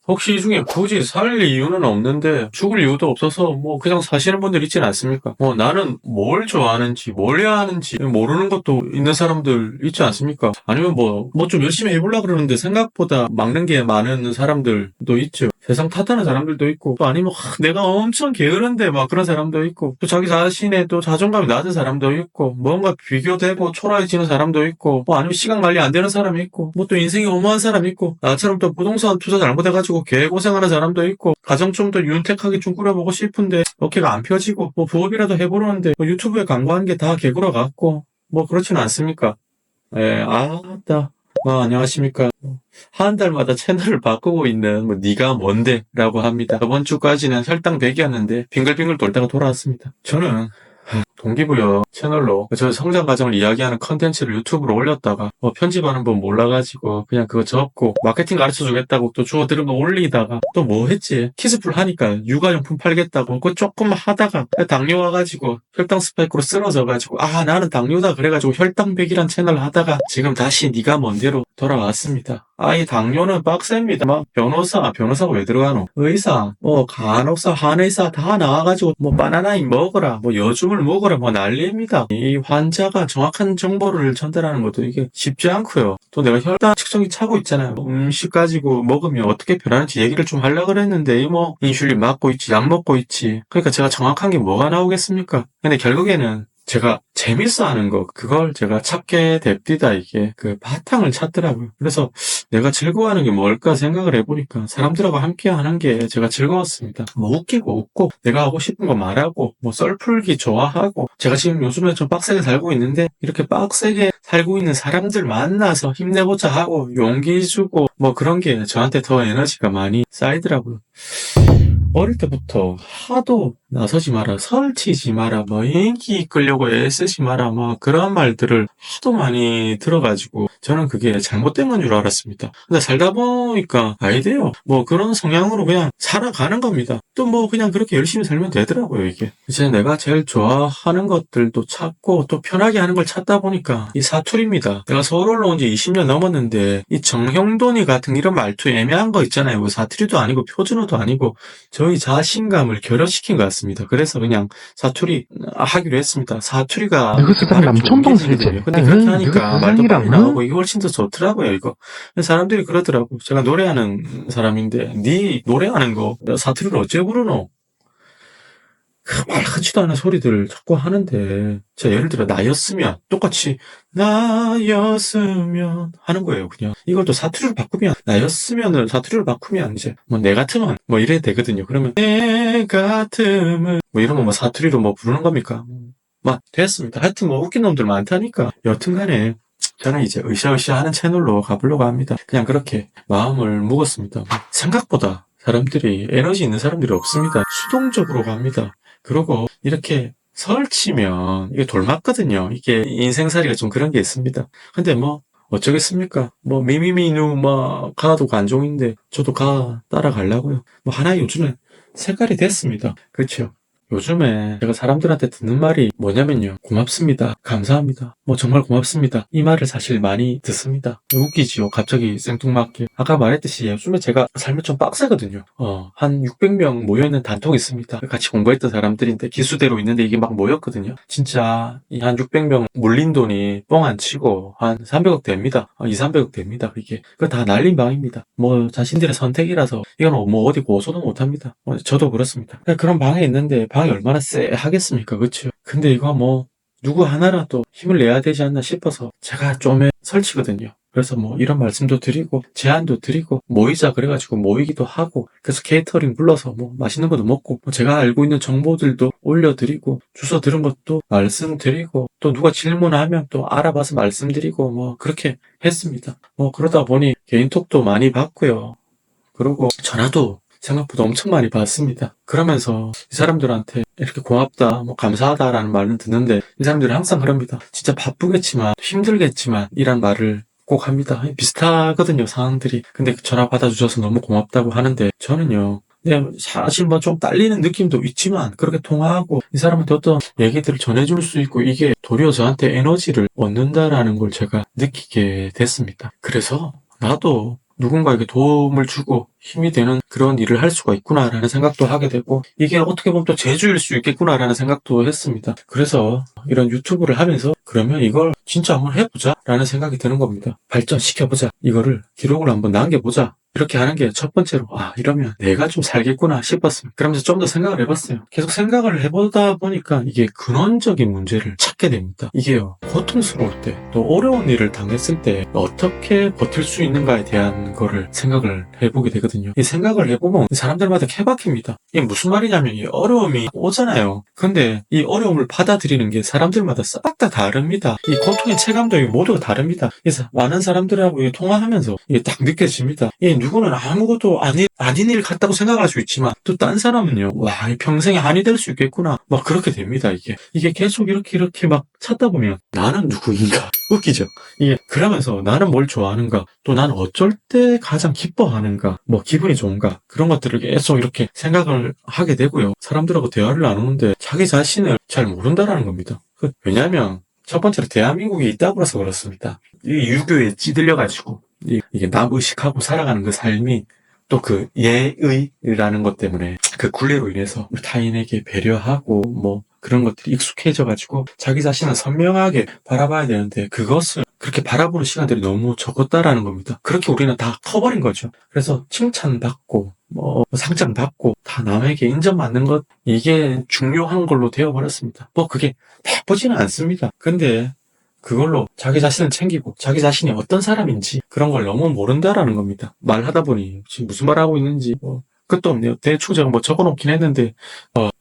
혹시 이 중에 굳이 살 이유는 없는데 죽을 이유도 없어서 뭐 그냥 사시는 분들 있진 않습니까? 나는 뭘 좋아하는지 뭘 해야 하는지 모르는 것도 있는 사람들 있지 않습니까? 아니면 뭐 좀 열심히 해보려고 그러는데 생각보다 막는 게 많은 사람들도 있죠. 세상 탓하는 사람들도 있고 또 아니면 내가 엄청 게으른데 막 그런 사람도 있고 또 자기 자신의 또 자존감이 낮은 사람도 있고 뭔가 비교되고 초라해지는 사람도 있고 뭐 아니면 시간 관리 안 되는 사람이 있고 뭐 또 인생이 허무한 사람이 있고 나처럼 또 부동산 투자 잘못해가지고 개고생하는 사람도 있고 가정 좀 더 윤택하게 좀 꾸려보고 싶은데 어깨가 안 펴지고 뭐 부업이라도 해보려는데 뭐 유튜브에 광고하는 게 다 개구라 같고 뭐 그렇지는 않습니까? 예, 아따. 안녕하십니까. 한 달마다 채널을 바꾸고 있는 네가 뭔데? 라고 합니다. 저번 주까지는 혈당 100이었는데 빙글빙글 돌다가 돌아왔습니다. 저는 동기부여 채널로 저 성장 과정을 이야기하는 컨텐츠를 유튜브로 올렸다가 편집하는 법 몰라가지고 그냥 그거 접고 마케팅 가르쳐주겠다고 또 주워 들은 거 올리다가 또 뭐 했지? 키스풀 하니까 육아용품 팔겠다고 그거 조금 하다가 당뇨 와가지고 혈당 스파이크로 쓰러져가지고 나는 당뇨다 그래가지고 혈당 100이란 채널을 하다가 지금 다시 네가 뭔데로 돌아왔습니다. 이 당뇨는 빡셉니다. 막 변호사가 왜 들어가노? 의사, 간호사, 한의사 다 나와가지고 바나나인 먹어라, 여줌을 먹어라, 난리입니다. 이 환자가 정확한 정보를 전달하는 것도 이게 쉽지 않고요. 또 내가 혈당 측정기 차고 있잖아요. 음식 가지고 먹으면 어떻게 변하는지 얘기를 좀 하려고 그랬는데 인슐린 맞고 있지, 약 먹고 있지. 그러니까 제가 정확한 게 뭐가 나오겠습니까? 근데 결국에는 제가 재밌어 하는 거, 그걸 제가 찾게 됩니다, 이게. 그 바탕을 찾더라고요. 그래서 내가 즐거워하는 게 뭘까 생각을 해보니까 사람들하고 함께 하는 게 제가 즐거웠습니다. 웃기고 웃고, 내가 하고 싶은 거 말하고, 썰풀기 좋아하고, 제가 지금 요즘에 좀 빡세게 살고 있는데, 이렇게 빡세게 살고 있는 사람들 만나서 힘내보자 하고, 용기 주고, 그런 게 저한테 더 에너지가 많이 쌓이더라고요. 어릴 때부터 하도 나서지 마라, 설치지 마라, 인기 이끌려고 애쓰지 마라, 그런 말들을 하도 많이 들어가지고 저는 그게 잘못된 건 줄 알았습니다. 근데 살다 보니까 아니돼요. 그런 성향으로 그냥 살아가는 겁니다. 또 그냥 그렇게 열심히 살면 되더라고요, 이게. 이제 내가 제일 좋아하는 것들도 찾고 또 편하게 하는 걸 찾다 보니까 이 사투리입니다. 내가 서울 올라온 지 20년 넘었는데 이 정형돈이 같은 이런 말투 애매한 거 있잖아요. 사투리도 아니고 표준어도 아니고 저희 자신감을 결여시킨 것 같습니다. 그래서 그냥 사투리 하기로 했습니다. 사투리가 느그스당 남천동 살지. 근데 살지. 그렇게 하니까 말도 빨리 느그스당이랑 나오고 이게 훨씬 더 좋더라고요, 이거. 사람들이 그러더라고. 제가 노래하는 사람인데 네 노래하는 거 사투리를 어째 부르노? 말 같지도 않은 소리들을 자꾸 하는데 자 예를 들어 나였으면 똑같이 나였으면 하는 거예요. 그냥 이걸 또 사투리로 바꾸면 나였으면을 사투리로 바꾸면 이제 내 같으면 이래야 되거든요. 그러면 내 같으면 이러면 사투리로 부르는 겁니까? 됐습니다. 하여튼 웃긴 놈들 많다니까. 여튼간에 저는 이제 으쌰으쌰 하는 채널로 가보려고 합니다. 그냥 그렇게 마음을 먹었습니다. 생각보다 사람들이 에너지 있는 사람들이 없습니다. 수동적으로 갑니다. 그리고 이렇게 설치면 이게 돌맞거든요. 이게 인생살이가 좀 그런 게 있습니다. 근데 어쩌겠습니까? 미미미누 가도 관종인데 저도 따라가려고요. 하나 요즘에 색깔이 됐습니다. 그렇죠? 요즘에 제가 사람들한테 듣는 말이 뭐냐면요. 고맙습니다. 감사합니다. 정말 고맙습니다. 이 말을 사실 많이 듣습니다. 웃기지요. 갑자기 생뚱맞게. 아까 말했듯이 요즘에 제가 삶이 좀 빡세거든요. 한 600명 모여있는 단톡이 있습니다. 같이 공부했던 사람들인데 기수대로 있는데 이게 막 모였거든요. 진짜 이 한 600명 물린 돈이 뻥 안 치고 한 300억 됩니다. 2, 300억 됩니다. 이게. 그거 다 날린 방입니다. 자신들의 선택이라서 이건 어디 고소도 못합니다. 저도 그렇습니다. 그런 방에 있는데 방이 얼마나 쎄하겠습니까? 그쵸? 근데 이거 누구 하나라도 힘을 내야 되지 않나 싶어서 제가 좀 설치거든요. 그래서 이런 말씀도 드리고 제안도 드리고 모이자 그래가지고 모이기도 하고 그래서 케이터링 불러서 맛있는 것도 먹고 제가 알고 있는 정보들도 올려드리고 주소 들은 것도 말씀드리고 또 누가 질문하면 또 알아봐서 말씀드리고 그렇게 했습니다. 그러다 보니 개인톡도 많이 받고요. 그리고 전화도 생각보다 엄청 많이 받습니다. 그러면서 이 사람들한테 이렇게 고맙다, 감사하다라는 말은 듣는데 이 사람들이 항상 그럽니다. 진짜 바쁘겠지만 힘들겠지만 이란 말을 꼭 합니다. 비슷하거든요, 상황들이. 근데 전화 받아주셔서 너무 고맙다고 하는데 저는요. 사실 좀 딸리는 느낌도 있지만 그렇게 통화하고 이 사람한테 어떤 얘기들을 전해줄 수 있고 이게 도리어 저한테 에너지를 얻는다라는 걸 제가 느끼게 됐습니다. 그래서 나도 누군가에게 도움을 주고 힘이 되는 그런 일을 할 수가 있구나라는 생각도 하게 되고, 이게 어떻게 보면 또 재주일 수 있겠구나라는 생각도 했습니다. 그래서 이런 유튜브를 하면서 그러면 이걸 진짜 한번 해보자 라는 생각이 드는 겁니다. 발전시켜보자, 이거를 기록을 한번 남겨보자, 이렇게 하는 게 첫 번째로, 이러면 내가 좀 살겠구나 싶었습니다. 그러면서 좀 더 생각을 해봤어요. 계속 생각을 해보다 보니까 이게 근원적인 문제를 찾게 됩니다. 이게요, 고통스러울 때, 또 어려운 일을 당했을 때 어떻게 버틸 수 있는가에 대한 거를 생각을 해보게 되거든요. 이 생각을 해보면 사람들마다 케바케입니다. 이게 무슨 말이냐면, 이 어려움이 오잖아요. 근데 이 어려움을 받아들이는 게 사람들마다 싹 다 다릅니다. 이 고통의 체감도 모두가 다릅니다. 그래서 많은 사람들하고 통화하면서 이게 딱 느껴집니다. 누구는 아무것도 아닌 일 같다고 생각할 수 있지만, 또 딴 사람은요, 평생에 한이 될 수 있겠구나, 막 그렇게 됩니다. 이게 계속 이렇게 막 찾다 보면, 나는 누구인가? 웃기죠? 그러면서 나는 뭘 좋아하는가? 또 나는 어쩔 때 가장 기뻐하는가? 뭐 기분이 좋은가? 그런 것들을 계속 이렇게 생각을 하게 되고요. 사람들하고 대화를 나누는데 자기 자신을 잘 모른다라는 겁니다. 왜냐하면 첫 번째로 대한민국에 있다고 해서 그렇습니다. 이 유교에 찌들려가지고 이게 남 의식하고 살아가는 그 삶이, 또 그 예의라는 것 때문에 그 굴레로 인해서 타인에게 배려하고 뭐 그런 것들이 익숙해져가지고 자기 자신을 선명하게 바라봐야 되는데, 그것을 그렇게 바라보는 시간들이 너무 적었다라는 겁니다. 그렇게 우리는 다 커버린 거죠. 그래서 칭찬받고 뭐 상장받고 다 남에게 인정받는 것, 이게 중요한 걸로 되어버렸습니다. 뭐 그게 나쁘지는 않습니다. 근데 그걸로 자기 자신을 챙기고 자기 자신이 어떤 사람인지 그런 걸 너무 모른다라는 겁니다. 말하다 보니 지금 무슨 말하고 있는지 끝도 없네요. 대충 제가 적어놓긴 했는데,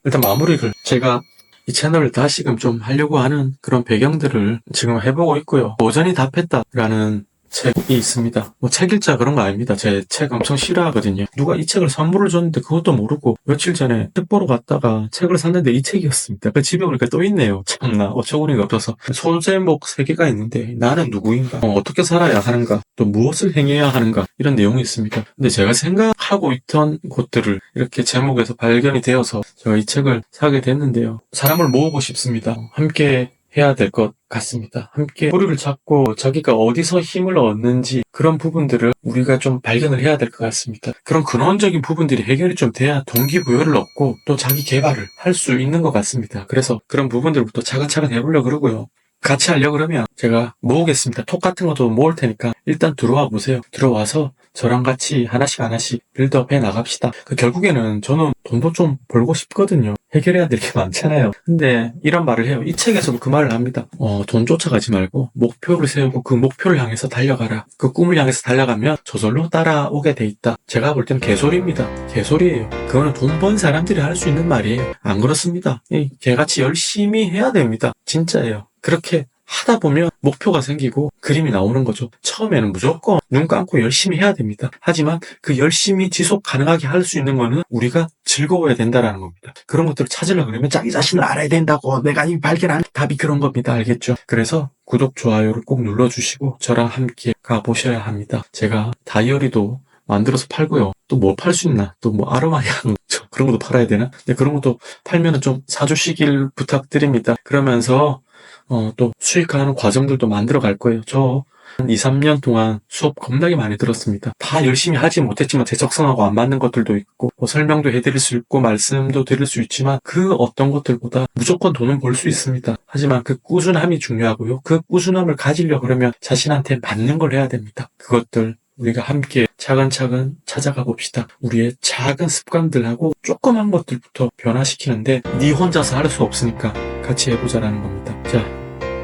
일단 마무리를 제가 이 채널을 다시금 좀 하려고 하는 그런 배경들을 지금 해보고 있고요. 오전이 답했다라는 책이 있습니다. 책 읽자 그런 거 아닙니다. 제 책 엄청 싫어하거든요. 누가 이 책을 선물을 줬는데 그것도 모르고 며칠 전에 책 보러 갔다가 책을 샀는데 이 책이었습니다. 그 집에 오니까 또 있네요. 참나 어처구니가 없어서. 소제목 3개가 있는데, 나는 누구인가, 어떻게 살아야 하는가, 또 무엇을 행해야 하는가, 이런 내용이 있습니다. 근데 제가 생각하고 있던 것들을 이렇게 제목에서 발견이 되어서 제가 이 책을 사게 됐는데요. 사람을 모으고 싶습니다. 함께 해야 될 것 같습니다. 함께 뿌리를 찾고 자기가 어디서 힘을 얻는지, 그런 부분들을 우리가 좀 발견을 해야 될 것 같습니다. 그런 근원적인 부분들이 해결이 좀 돼야 동기부여를 얻고 또 자기 개발을 할 수 있는 것 같습니다. 그래서 그런 부분들부터 차근차근 해보려고 그러고요. 같이 하려고 그러면 제가 모으겠습니다. 톡 같은 것도 모을 테니까 일단 들어와 보세요. 들어와서 저랑 같이 하나씩 빌드업 해 나갑시다. 결국에는 저는 돈도 좀 벌고 싶거든요. 해결해야 될 게 많잖아요. 근데 이런 말을 해요. 이 책에서도 그 말을 합니다. 돈 쫓아가지 말고 목표를 세우고 그 목표를 향해서 달려가라. 그 꿈을 향해서 달려가면 저절로 따라오게 돼 있다. 제가 볼 때는 개소리입니다. 개소리예요. 그거는 돈 번 사람들이 할 수 있는 말이에요. 안 그렇습니다. 개같이 열심히 해야 됩니다. 진짜예요. 그렇게 하다 보면 목표가 생기고 그림이 나오는 거죠. 처음에는 무조건 눈 감고 열심히 해야 됩니다. 하지만 그 열심히 지속 가능하게 할 수 있는 거는 우리가 즐거워야 된다라는 겁니다. 그런 것들을 찾으려고 그러면 자기 자신을 알아야 된다고, 내가 이 발견한 답이 그런 겁니다. 알겠죠? 그래서 구독, 좋아요를 꼭 눌러주시고 저랑 함께 가보셔야 합니다. 제가 다이어리도 만들어서 팔고요. 또 뭐 팔 수 있나? 또 뭐 아로마향 그런 것도 팔아야 되나? 근데 그런 것도 팔면은 좀 사주시길 부탁드립니다. 그러면서 또 수익화하는 과정들도 만들어 갈 거예요. 저 한 2, 3년 동안 수업 겁나게 많이 들었습니다. 다 열심히 하지 못했지만 제 적성하고 안 맞는 것들도 있고, 설명도 해드릴 수 있고 말씀도 드릴 수 있지만, 그 어떤 것들보다 무조건 돈은 벌 수 있습니다. 하지만 그 꾸준함이 중요하고요. 그 꾸준함을 가지려고 그러면 자신한테 맞는 걸 해야 됩니다. 그것들 우리가 함께 차근차근 찾아가 봅시다. 우리의 작은 습관들하고 조그만 것들부터 변화시키는데 네 혼자서 할 수 없으니까 같이 해보자라는 겁니다. 자,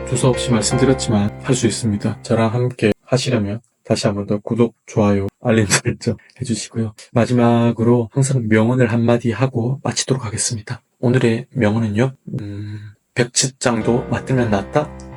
두서없이 말씀드렸지만 할 수 있습니다. 저랑 함께 하시려면 다시 한번 더 구독, 좋아요, 알림 설정 해주시고요. 마지막으로 항상 명언을 한마디 하고 마치도록 하겠습니다. 오늘의 명언은요, 백치장도 맞으면 낫다.